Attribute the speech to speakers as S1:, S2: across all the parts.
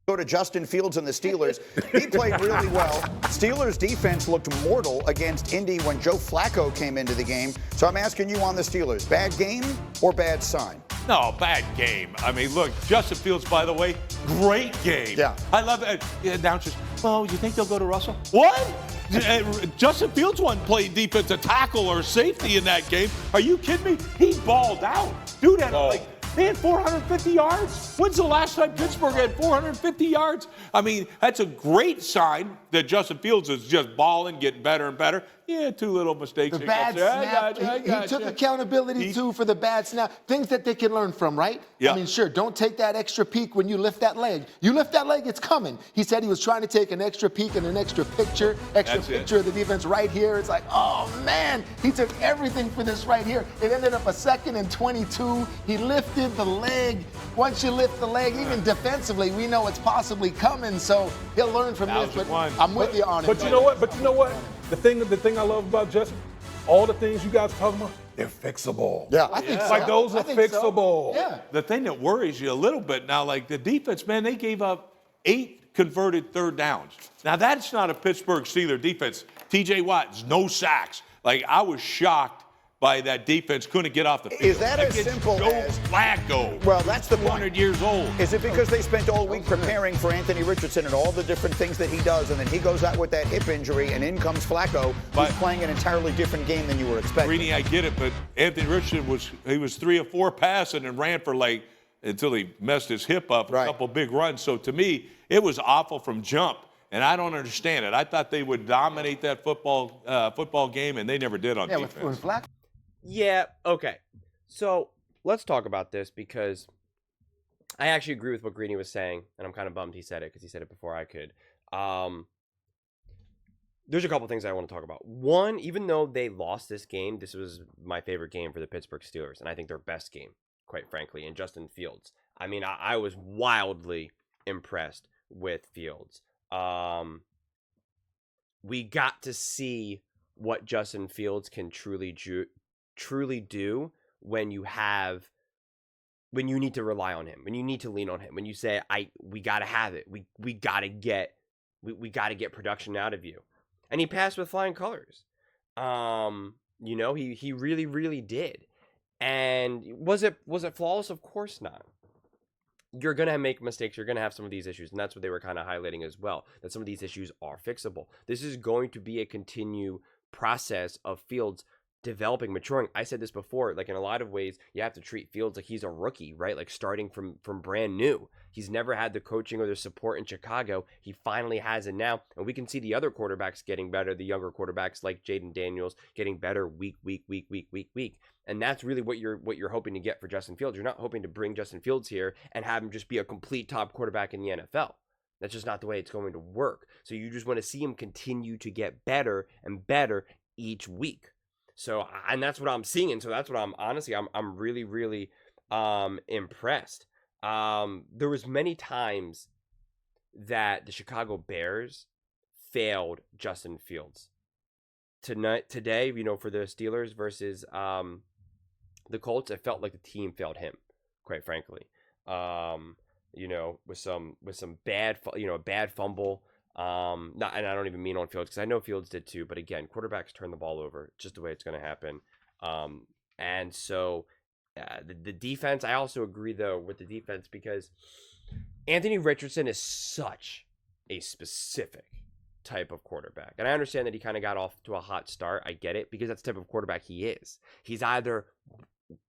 S1: Go to Justin Fields and the Steelers. He played really well. Steelers defense looked mortal against Indy when Joe Flacco came into the game. So I'm asking you on the Steelers, bad game or bad sign?
S2: No, bad game. I mean, look, Justin Fields, by the way, great game.
S1: Yeah.
S2: I love it. Announcers, well, you think they'll go to Russell? What? Justin Fields wasn't playing defensive tackle or safety in that game. Are you kidding me? He balled out. Dude had they had 450 yards. When's the last time Pittsburgh had 450 yards? I mean, that's a great sign that Justin Fields is just balling, getting better and better. Yeah, 2 little mistakes.
S3: The bad snap. He took accountability, too, for the bad snap. Things that they can learn from, right?
S2: Yeah.
S3: I mean, sure, don't take that extra peek when you lift that leg. You lift that leg, it's coming. He said he was trying to take an extra peek and an extra picture of the defense right here. It's like, oh, man, he took everything for this right here. It ended up a 2nd and 22. He lifted the leg. Once you lift the leg, even defensively, we know it's possibly coming, so he'll learn from this. But I'm with you on it.
S4: But you know what? The thing I love about Justin, all the things you guys are talking about, they're fixable.
S1: Yeah.
S3: I think so.
S4: Like those are fixable.
S3: So. Yeah.
S2: The thing that worries you a little bit now, like the defense, man, they gave up 8 converted 3rd downs. Now, that's not a Pittsburgh Steelers defense. T.J. Watt, no sacks. Like, I was shocked by that defense, couldn't get off the field.
S1: Is that as simple as
S2: Flacco?
S1: Well, that's the
S2: 100 years old.
S1: Is it because they spent all week preparing for Anthony Richardson and all the different things that he does, and then he goes out with that hip injury, and in comes Flacco, who's playing an entirely different game than you were expecting?
S2: Greeny, I get it, but Anthony Richardson was 3 or 4 passing and ran for until he messed his hip up, a couple big runs. So to me, it was awful from jump. And I don't understand it. I thought they would dominate that football game, and they never did on defense.
S3: With Flacco.
S5: Yeah, okay. So let's talk about this because I actually agree with what Greeny was saying, and I'm kind of bummed he said it because he said it before I could. There's a couple things I want to talk about. One, even though they lost this game, this was my favorite game for the Pittsburgh Steelers, and I think their best game, quite frankly, in Justin Fields. I mean, I was wildly impressed with Fields. We got to see what Justin Fields can truly do when you need to rely on him, when you need to lean on him, when you say, we got to have it. We got to get production out of you. And he passed with flying colors. He really, really did. And was it flawless? Of course not. You're going to make mistakes. You're going to have some of these issues. And that's what they were kind of highlighting as well, that some of these issues are fixable. This is going to be a continued process of Fields developing, maturing. I said this before, like in a lot of ways, you have to treat Fields like he's a rookie, right? Like starting from brand new. He's never had the coaching or the support in Chicago. He finally has it now. And we can see the other quarterbacks getting better, the younger quarterbacks like Jaden Daniels getting better week. And that's really what you're hoping to get for Justin Fields. You're not hoping to bring Justin Fields here and have him just be a complete top quarterback in the NFL. That's just not the way it's going to work. So you just want to see him continue to get better and better each week. So, and that's what I'm seeing. And so that's what I'm really, really impressed. There was many times that the Chicago Bears failed Justin Fields. Today, for the Steelers versus the Colts, it felt like the team failed him, quite frankly. With some bad, bad fumble. And I don't even mean on Fields because I know Fields did too. But again, quarterbacks turn the ball over. It's just the way it's going to happen. And so the defense, I also agree though with the defense because Anthony Richardson is such a specific type of quarterback. And I understand that he kind of got off to a hot start. I get it because that's the type of quarterback he is. He's either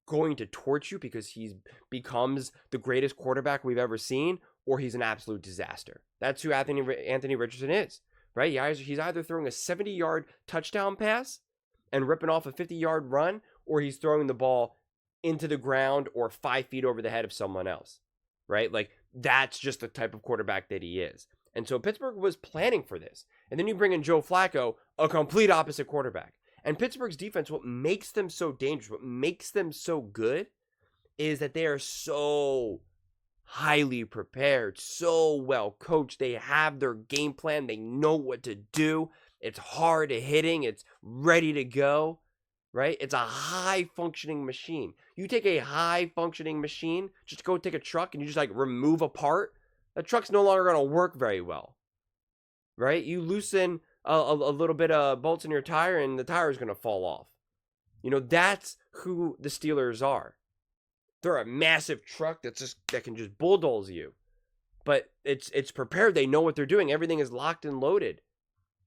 S5: going to torch you because he becomes the greatest quarterback we've ever seen, or he's an absolute disaster. That's who Anthony Richardson is, right? He's either throwing a 70-yard touchdown pass and ripping off a 50-yard run, or he's throwing the ball into the ground or 5 feet over the head of someone else, right? Like, that's just the type of quarterback that he is. And so Pittsburgh was planning for this. And then you bring in Joe Flacco, a complete opposite quarterback. And Pittsburgh's defense, what makes them so dangerous, what makes them so good, is that they are so highly prepared, so well coached. They have their game plan. They know what to do. It's hard hitting. It's ready to go, right? It's a high-functioning machine. You take a high-functioning machine, just go take a truck and you just like remove a part, That truck's no longer going to work very well, right? You loosen a little bit of bolts in your tire and the tire is going to fall off. That's who the Steelers are. They're a massive truck that can just bulldoze you. But it's prepared. They know what they're doing. Everything is locked and loaded.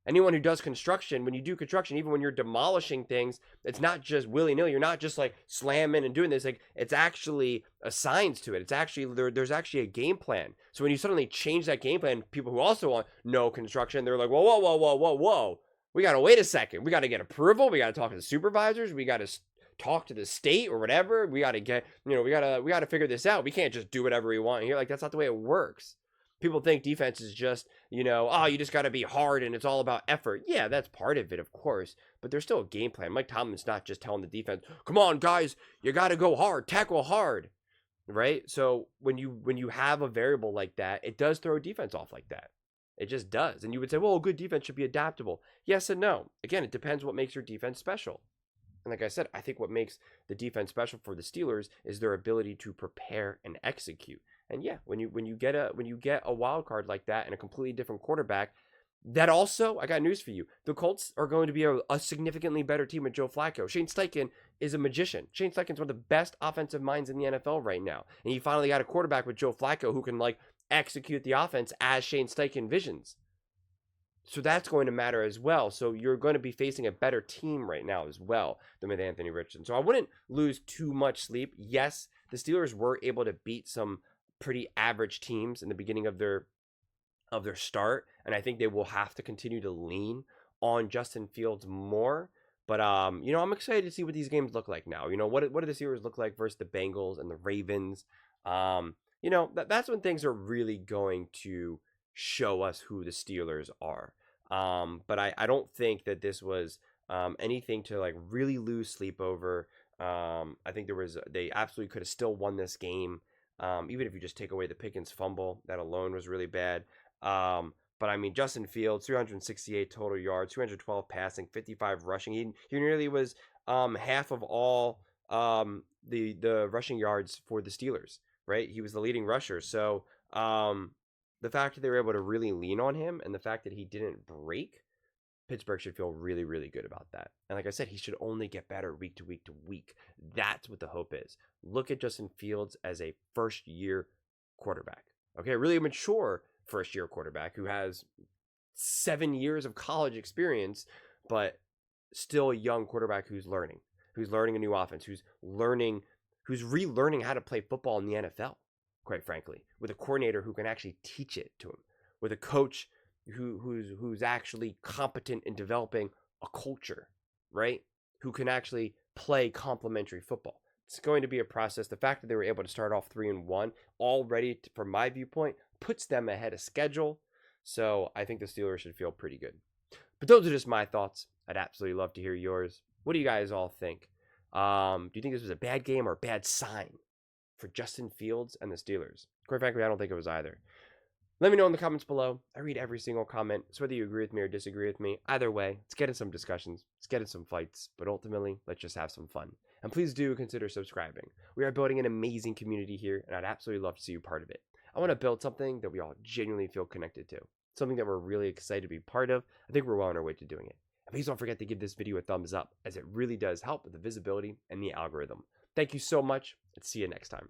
S5: Anyone who does construction, when you do construction, even when you're demolishing things, it's not just willy-nilly. You're not just like slamming and doing this. Like, it's actually a science to it. It's actually there's actually a game plan. So when you suddenly change that game plan, people who also want no construction, they're like, whoa, whoa, whoa, whoa, whoa, whoa. We got to wait a second. We got to get approval. We got to talk to the supervisors. We got to talk to the state or whatever. We got to get, we got to figure this out. We can't just do whatever we want here. Like, that's not the way it works. People think defense is just, you just got to be hard and it's all about effort. Yeah, that's part of it, of course. But there's still a game plan. Mike Tomlin's not just telling the defense, come on, guys, you got to go hard, tackle hard, right? So when you have a variable like that, it does throw defense off like that. It just does. And you would say, well, a good defense should be adaptable. Yes and no. Again, it depends what makes your defense special. And like I said, I think what makes the defense special for the Steelers is their ability to prepare and execute. And yeah, when you get a wild card like that and a completely different quarterback, that also, I got news for you. The Colts are going to be a significantly better team with Joe Flacco. Shane Steichen is a magician. Shane Steichen's one of the best offensive minds in the NFL right now. And you finally got a quarterback with Joe Flacco who can execute the offense as Shane Steichen visions. So that's going to matter as well. So you're going to be facing a better team right now as well than with Anthony Richardson. So I wouldn't lose too much sleep. Yes, the Steelers were able to beat some pretty average teams in the beginning of their start, and I think they will have to continue to lean on Justin Fields more. But I'm excited to see what these games look like now. What do the Steelers look like versus the Bengals and the Ravens? That's when things are really going to show us who the Steelers are. But I don't think that this was anything to really lose sleep over. I think they absolutely could have still won this game. Even if you just take away the Pickens fumble, that alone was really bad. But I mean, Justin Fields, 368 total yards, 212 passing, 55 rushing. He nearly was half of all the rushing yards for the Steelers, right? He was the leading rusher. So the fact that they were able to really lean on him and the fact that he didn't break, Pittsburgh should feel really, really good about that. And like I said, he should only get better week to week to week. That's what the hope is. Look at Justin Fields as a first-year quarterback. Okay, really mature first-year quarterback who has 7 years of college experience, but still a young quarterback who's learning a new offense, who's relearning how to play football in the NFL, quite frankly, with a coordinator who can actually teach it to him, with a coach who's actually competent in developing a culture, right? Who can actually play complementary football. It's going to be a process. The fact that they were able to start off 3-1 already, from my viewpoint, puts them ahead of schedule. So I think the Steelers should feel pretty good. But those are just my thoughts. I'd absolutely love to hear yours. What do you guys all think? Do you think this was a bad game or a bad sign for Justin Fields and the Steelers? Quite frankly, I don't think it was either. Let me know in the comments below. I read every single comment, so whether you agree with me or disagree with me, either way, let's get in some discussions, let's get in some fights, but ultimately, let's just have some fun. And please do consider subscribing. We are building an amazing community here, and I'd absolutely love to see you part of it. I want to build something that we all genuinely feel connected to, something that we're really excited to be part of. I think we're well on our way to doing it. And please don't forget to give this video a thumbs up, as it really does help with the visibility and the algorithm. Thank you so much, and see you next time.